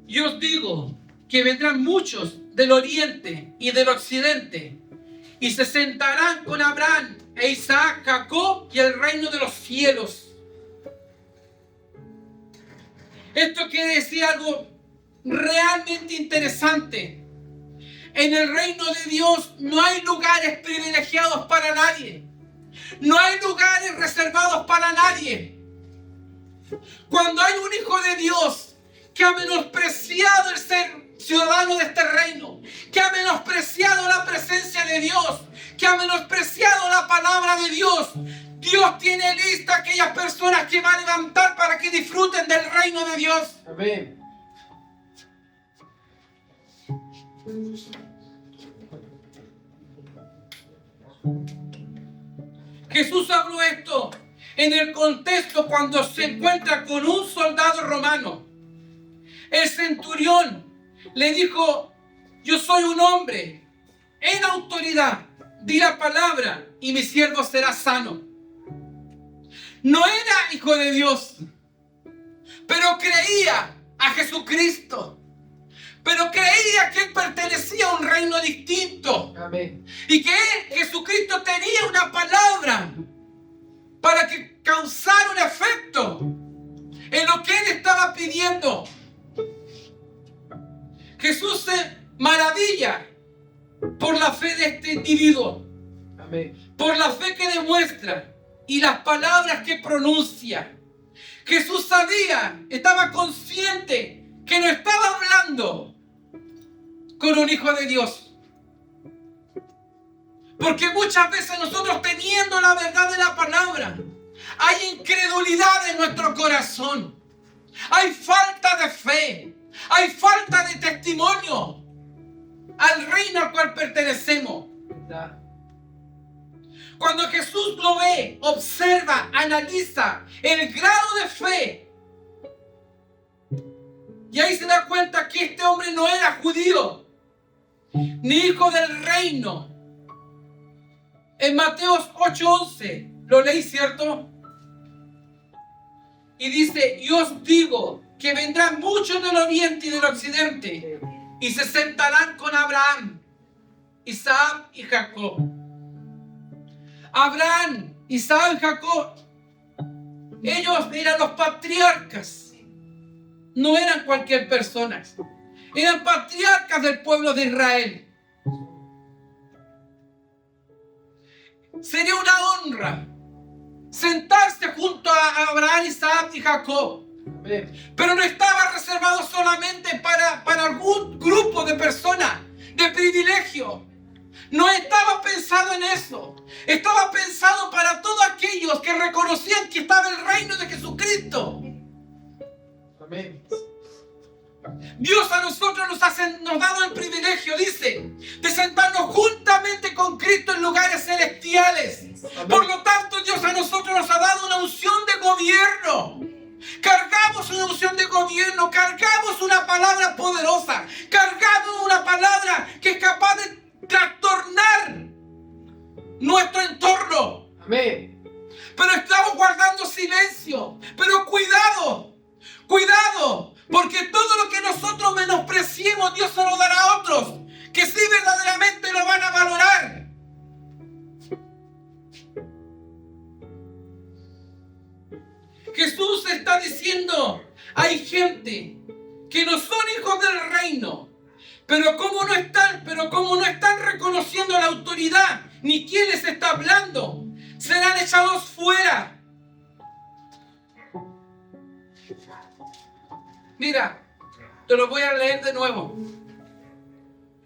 Y os digo que vendrán muchos del oriente y del occidente y se sentarán con Abraham e Isaac, Jacob y el reino de los cielos. Esto quiere decir algo realmente interesante. En el reino de Dios no hay lugares privilegiados para nadie. No hay lugares reservados para nadie. Cuando hay un hijo de Dios que ha menospreciado el ser ciudadano de este reino, que ha menospreciado la presencia de Dios, que ha menospreciado la palabra de Dios, Dios tiene lista aquellas personas que va a levantar para que disfruten del reino de Dios. Amén. Jesús habló esto en el contexto cuando se encuentra con un soldado romano. El centurión le dijo: yo soy un hombre en autoridad, di la palabra y mi siervo será sano. No era hijo de Dios, pero creía a Jesucristo, pero creía que él pertenecía a un reino distinto. Amén. Y que Jesucristo tenía una palabra para que causara un efecto en lo que él estaba pidiendo. Jesús se maravilla por la fe de este individuo, Amén. por la fe que demuestra y las palabras que pronuncia. Jesús sabía, estaba consciente que no estaba hablando con un hijo de Dios. Porque muchas veces nosotros, teniendo la verdad de la palabra, hay incredulidad en nuestro corazón. Hay falta de fe. Hay falta de testimonio al reino al cual pertenecemos. ¿Verdad? Cuando Jesús lo ve, observa, analiza el grado de fe, y ahí se da cuenta que este hombre no era judío, ni hijo del reino. En Mateo 8:11, lo leí, ¿cierto? Y dice: yo os digo que vendrán muchos del oriente y del occidente y se sentarán con Abraham, Isaac y Jacob. Abraham, Isaac y Jacob, ellos eran los patriarcas. No eran cualquier persona. Eran patriarcas del pueblo de Israel. Sería una honra sentarse junto a Abraham, Isaac y Jacob. Amén. Pero no estaba reservado solamente para algún grupo de personas de privilegio. No estaba pensado en eso. Estaba pensado para todos aquellos que reconocían que estaba el reino de Jesucristo. Amén. Dios a nosotros nos ha dado el privilegio, dice, de sentarnos juntamente con Cristo en lugares celestiales. Amén. Por lo tanto, Dios a nosotros nos ha dado una unción de gobierno. Cargamos una unción de gobierno, cargamos una palabra poderosa, cargamos una palabra que es capaz de trastornar nuestro entorno. Amén. Pero estamos guardando silencio. Pero cuidado, cuidado, porque todo lo que nosotros menospreciemos tenemos, Dios se lo dará a otros que sí verdaderamente lo van a valorar. Jesús está diciendo, hay gente que no son hijos del reino, pero como no están reconociendo la autoridad ni quién les está hablando, serán echados fuera. Mira, te lo voy a leer de nuevo.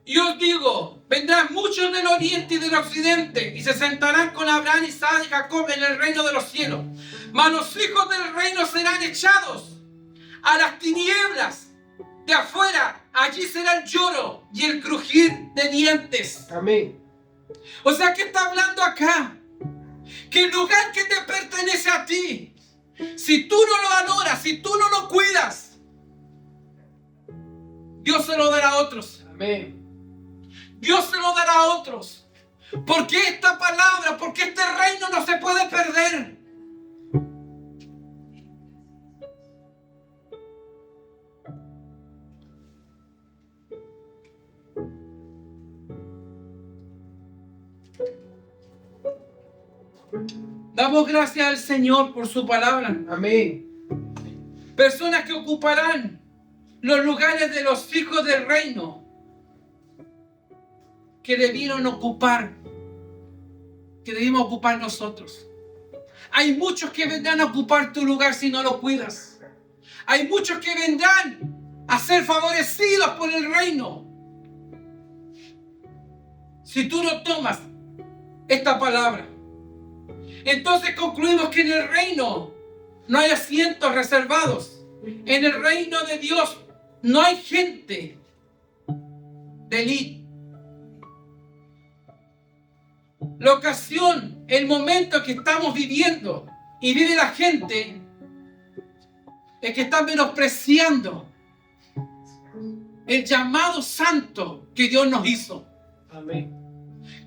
Y os digo, vendrán muchos del oriente y del occidente y se sentarán con Abraham, Isaac y Jacob en el reino de los cielos. Mas los hijos del reino serán echados a las tinieblas de afuera. Allí será el lloro y el crujir de dientes. Amén. O sea, ¿qué está hablando acá? Que el lugar que te pertenece a ti, si tú no lo valoras, si tú no lo cuidas, Dios se lo dará a otros. Amén. Dios se lo dará a otros. Porque esta palabra, porque este reino no se puede perder. Damos gracias al Señor por su palabra. Amén. Personas que ocuparán los lugares de los hijos del reino que debieron ocupar, que debimos ocupar nosotros. Hay muchos que vendrán a ocupar tu lugar si no lo cuidas. Hay muchos que vendrán a ser favorecidos por el reino si tú no tomas esta palabra. Entonces concluimos que en el reino no hay asientos reservados. En el reino de Dios no hay gente de élite. La ocasión, el momento que estamos viviendo y vive la gente es que están menospreciando el llamado santo que Dios nos hizo. Amén.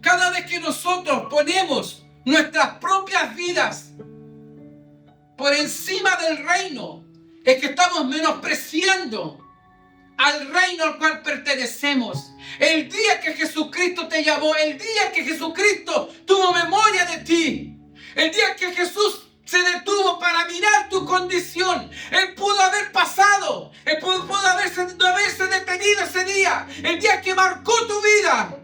Cada vez que nosotros ponemos nuestras propias vidas por encima del reino, es que estamos menospreciando al reino al cual pertenecemos. El día que Jesucristo te llamó, el día que Jesucristo tuvo memoria de ti, el día que Jesús se detuvo para mirar tu condición, Él pudo haber pasado, Él pudo haberse detenido ese día, el día que marcó tu vida.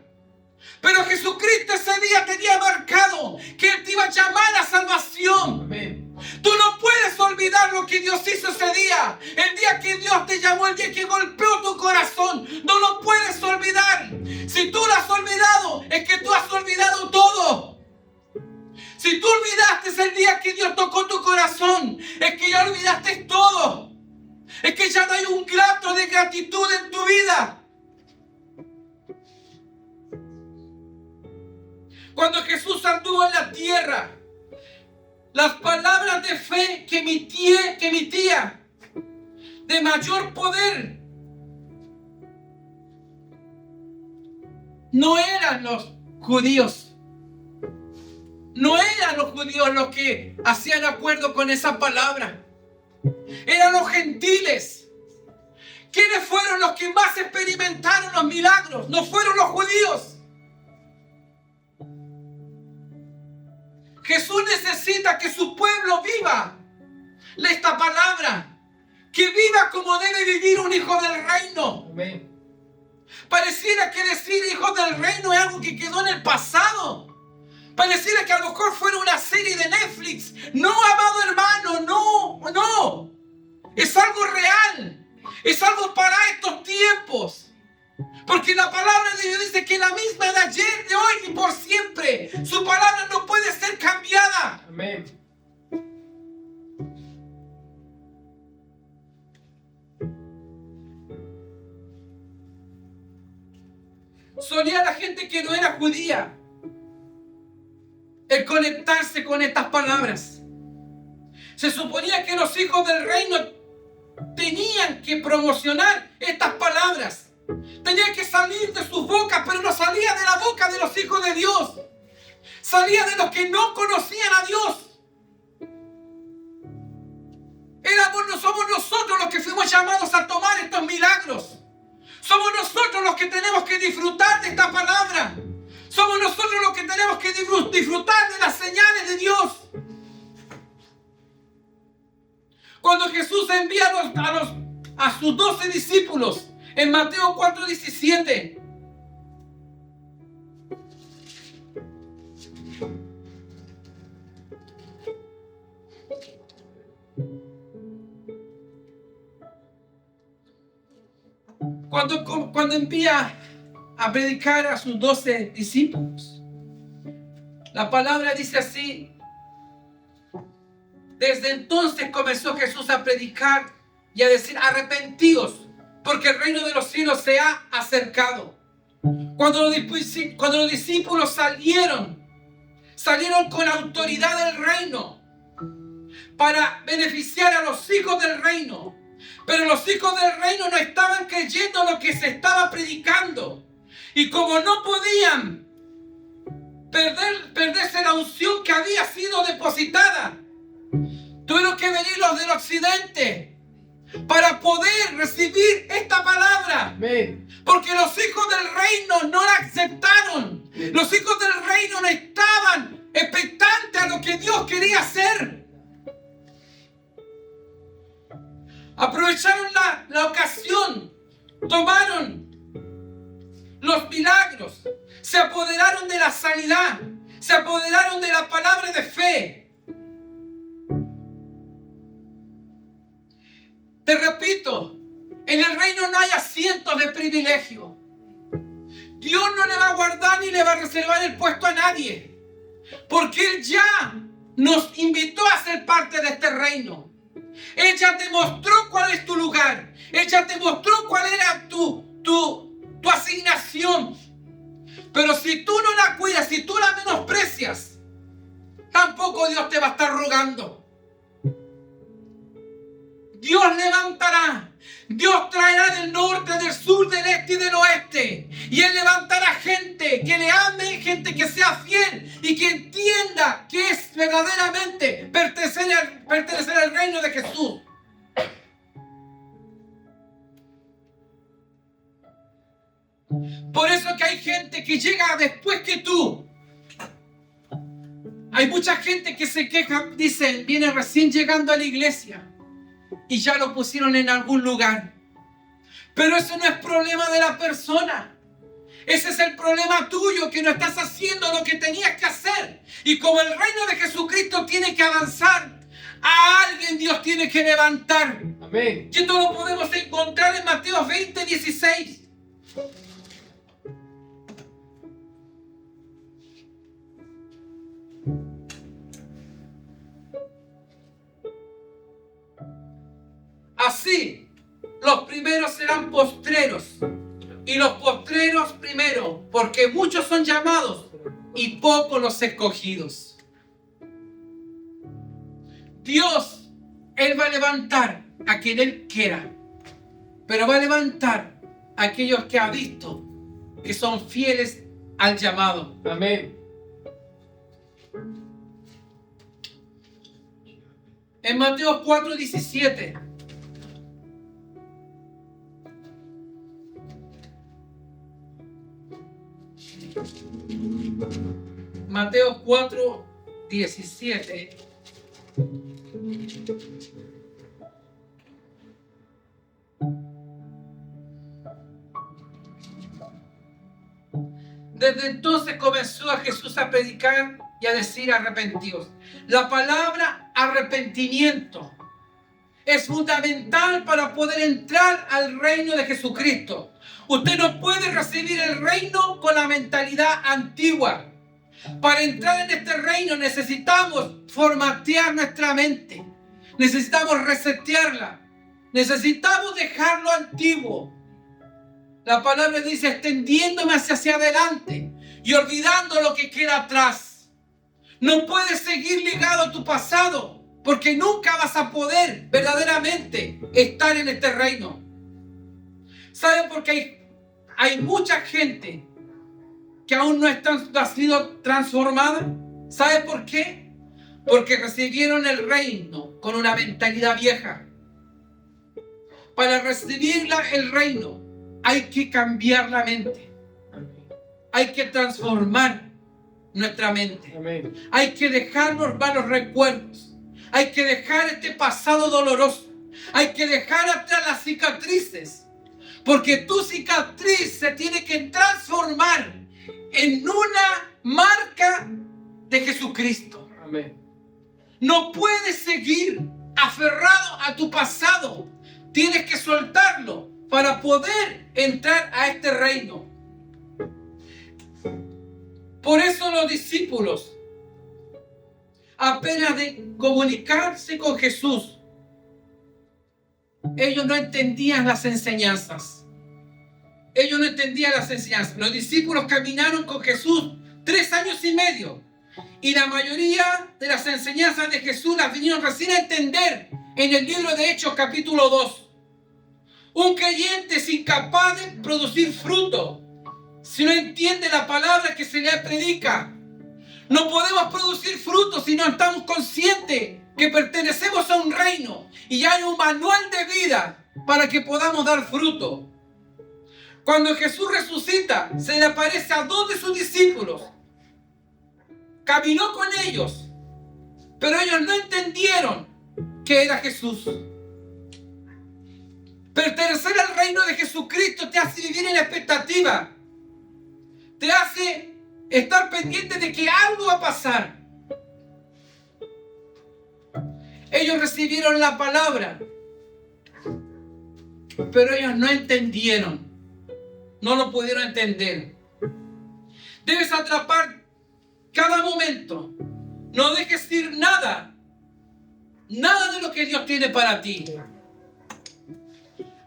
Pero Jesucristo ese día tenía marcado que Él te iba a llamar a salvación. Amén. Tú no puedes olvidar lo que Dios hizo ese día. El día que Dios te llamó, el día que golpeó tu corazón. No lo puedes olvidar. Si tú lo has olvidado, es que tú has olvidado todo. Si tú olvidaste el día que Dios tocó tu corazón, es que ya olvidaste todo. Es que ya no hay un grado de gratitud en tu vida. Cuando Jesús anduvo en la tierra, las palabras de fe que emitía de mayor poder no eran los judíos. No eran los judíos los que hacían acuerdo con esa palabra. Eran los gentiles. ¿Quiénes fueron los que más experimentaron los milagros? No fueron los judíos. Jesús necesita que su pueblo viva esta palabra, que viva como debe vivir un hijo del reino. Amén. Pareciera que decir hijo del reino es algo que quedó en el pasado. Pareciera que a lo mejor fuera una serie de Netflix. No, amado hermano, no. Es algo real. Es algo para estos tiempos. Porque la palabra de Dios dice que la misma de ayer, de hoy y por siempre. Su palabra no puede ser cambiada. Amén. Solía la gente que no era judía el conectarse con estas palabras. Se suponía que los hijos del reino tenían que promocionar estas palabras. Tenía que salir de sus bocas, pero no salía de la boca de los hijos de Dios. Salía de los que no conocían a Dios. Somos nosotros los que fuimos llamados a tomar estos milagros. Somos disfrutar de las señales de Dios. Cuando Jesús envía a sus 12 discípulos en Mateo 4:17. Cuando envía a predicar a sus 12 discípulos, la palabra dice así: desde entonces comenzó Jesús a predicar y a decir: arrepentíos, porque el reino de los cielos se ha acercado. Cuando los discípulos salieron con la autoridad del reino para beneficiar a los hijos del reino. Pero los hijos del reino no estaban creyendo lo que se estaba predicando. Y como no podían perderse la unción que había sido depositada, tuvieron que venir los del occidente para poder recibir esta palabra. Amén. Porque los hijos del reino no la aceptaron. Los hijos del reino no estaban expectantes a lo que Dios quería hacer. Aprovecharon la ocasión, tomaron los milagros, se apoderaron de la sanidad, se apoderaron de la palabra de fe. Te repito, en el reino no hay asientos de privilegio. Dios no le va a guardar ni le va a reservar el puesto a nadie, porque Él ya nos invitó a ser parte de este reino. Él ya te mostró cuál es tu lugar. Él ya te mostró cuál era tu asignación. Pero si tú no la cuidas, si tú la menosprecias, tampoco Dios te va a estar rogando. Dios levantará. Dios traerá del norte, del sur, del este y del oeste. Y Él levantará gente que le ame, gente que sea fiel y que entienda que es verdaderamente pertenecer al reino de Jesús. Por eso que hay gente que llega después que tú. Hay mucha gente que se queja, dicen, viene recién llegando a la iglesia y ya lo pusieron en algún lugar. Pero eso no es problema de la persona. Ese es el problema tuyo, que no estás haciendo lo que tenías que hacer. Y como el reino de Jesucristo tiene que avanzar, a alguien Dios tiene que levantar. Amén. Y esto lo podemos encontrar en Mateo 20:16. Así, los primeros serán postreros y los postreros primeros, porque muchos son llamados y pocos los escogidos. Dios, Él va a levantar a quien Él quiera, pero va a levantar a aquellos que ha visto que son fieles al llamado. Amén. En Mateo 4:17. Mateo 4:17. Desde entonces comenzó a Jesús a predicar y a decir: arrepentíos. La palabra arrepentimiento es fundamental para poder entrar al reino de Jesucristo. Usted no puede recibir el reino con la mentalidad antigua. Para entrar en este reino necesitamos formatear nuestra mente. Necesitamos resetearla. Necesitamos dejar lo antiguo. La palabra dice: extendiéndome hacia adelante y olvidando lo que queda atrás. No puedes seguir ligado a tu pasado, porque nunca vas a poder verdaderamente estar en este reino. ¿Saben por qué hay mucha gente que aún no ha sido transformada? ¿Sabe por qué? Porque recibieron el reino con una mentalidad vieja. Para recibir el reino hay que cambiar la mente. Hay que transformar nuestra mente. Amén. Hay que dejar los malos recuerdos. Hay que dejar este pasado doloroso. Hay que dejar atrás las cicatrices. Porque tu cicatriz se tiene que transformar en una marca de Jesucristo. Amén. No puedes seguir aferrado a tu pasado. Tienes que soltarlo para poder entrar a este reino. Por eso los discípulos, apenas de comunicarse con Jesús, ellos no entendían las enseñanzas. Ellos no entendían las enseñanzas. Los discípulos caminaron con Jesús 3 años y medio. Y la mayoría de las enseñanzas de Jesús las vinieron recién a entender en el libro de Hechos capítulo 2. Un creyente es incapaz de producir fruto si no entiende la palabra que se le predica. No podemos producir fruto si no estamos conscientes que pertenecemos a un reino y hay un manual de vida para que podamos dar fruto. Cuando Jesús resucita, se le aparece a 2 de sus discípulos. Caminó con ellos, pero ellos no entendieron que era Jesús. Pertenecer al reino de Jesucristo te hace vivir en la expectativa. Te hace estar pendiente de que algo va a pasar. Ellos recibieron la palabra, pero ellos no entendieron. No lo pudieron entender. Debes atrapar cada momento. No dejes ir nada de lo que Dios tiene para ti.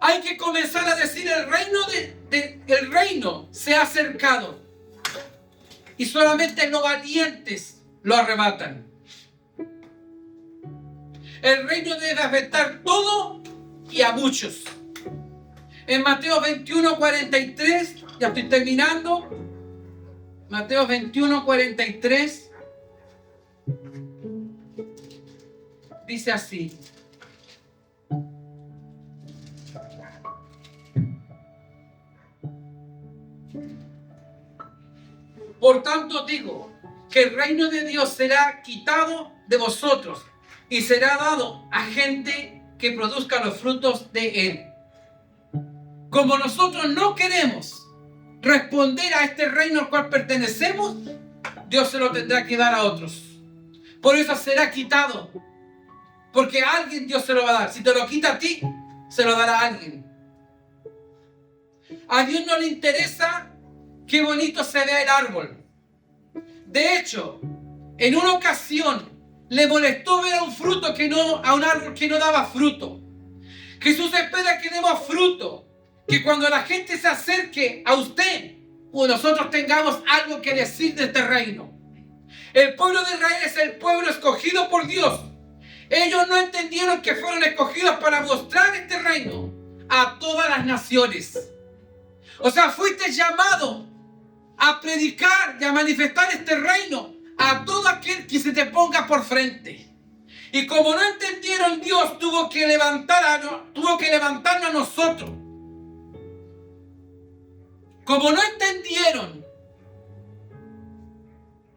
Hay que comenzar a decir: el reino se ha acercado. Y solamente los valientes lo arrebatan. El reino debe afectar todo y a muchos. En Mateo 21, 43, ya estoy terminando. Mateo 21, 43. Dice así: por tanto digo que el reino de Dios será quitado de vosotros y será dado a gente que produzca los frutos de él. Como nosotros no queremos responder a este reino al cual pertenecemos, Dios se lo tendrá que dar a otros. Por eso será quitado. Porque a alguien Dios se lo va a dar. Si te lo quita a ti, se lo dará a alguien. A Dios no le interesa qué bonito se vea el árbol. De hecho, en una ocasión le molestó ver a un árbol que no daba fruto. Jesús espera que demos fruto. Que cuando la gente se acerque a usted, o nosotros tengamos algo que decir de este reino. El pueblo de Israel es el pueblo escogido por Dios. Ellos no entendieron que fueron escogidos para mostrar este reino a todas las naciones. O sea, fuiste llamado a predicar y a manifestar este reino a todo aquel que se te ponga por frente. Y como no entendieron, Dios tuvo que levantarnos a nosotros. Como no entendieron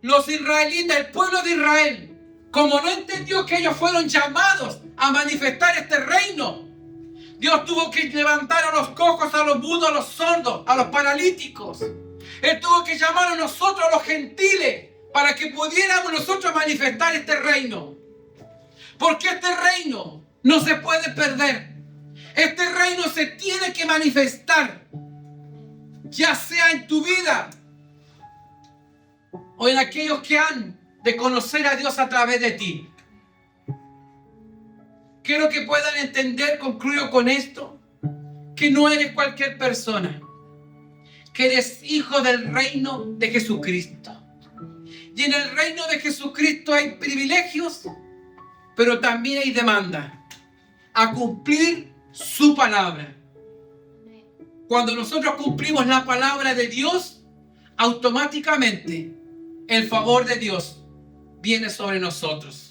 los israelitas, el pueblo de Israel, como no entendió que ellos fueron llamados a manifestar este reino, Dios tuvo que levantar a los cojos, a los mudos, a los sordos, a los paralíticos. Él tuvo que llamar a nosotros, a los gentiles, para que pudiéramos nosotros manifestar este reino. Porque este reino no se puede perder. Este reino se tiene que manifestar. Ya sea en tu vida o en aquellos que han de conocer a Dios a través de ti. Quiero que puedan entender, concluyo con esto, que no eres cualquier persona, que eres hijo del reino de Jesucristo. Y en el reino de Jesucristo hay privilegios, pero también hay demanda a cumplir su palabra. Cuando nosotros cumplimos la palabra de Dios, automáticamente el favor de Dios viene sobre nosotros.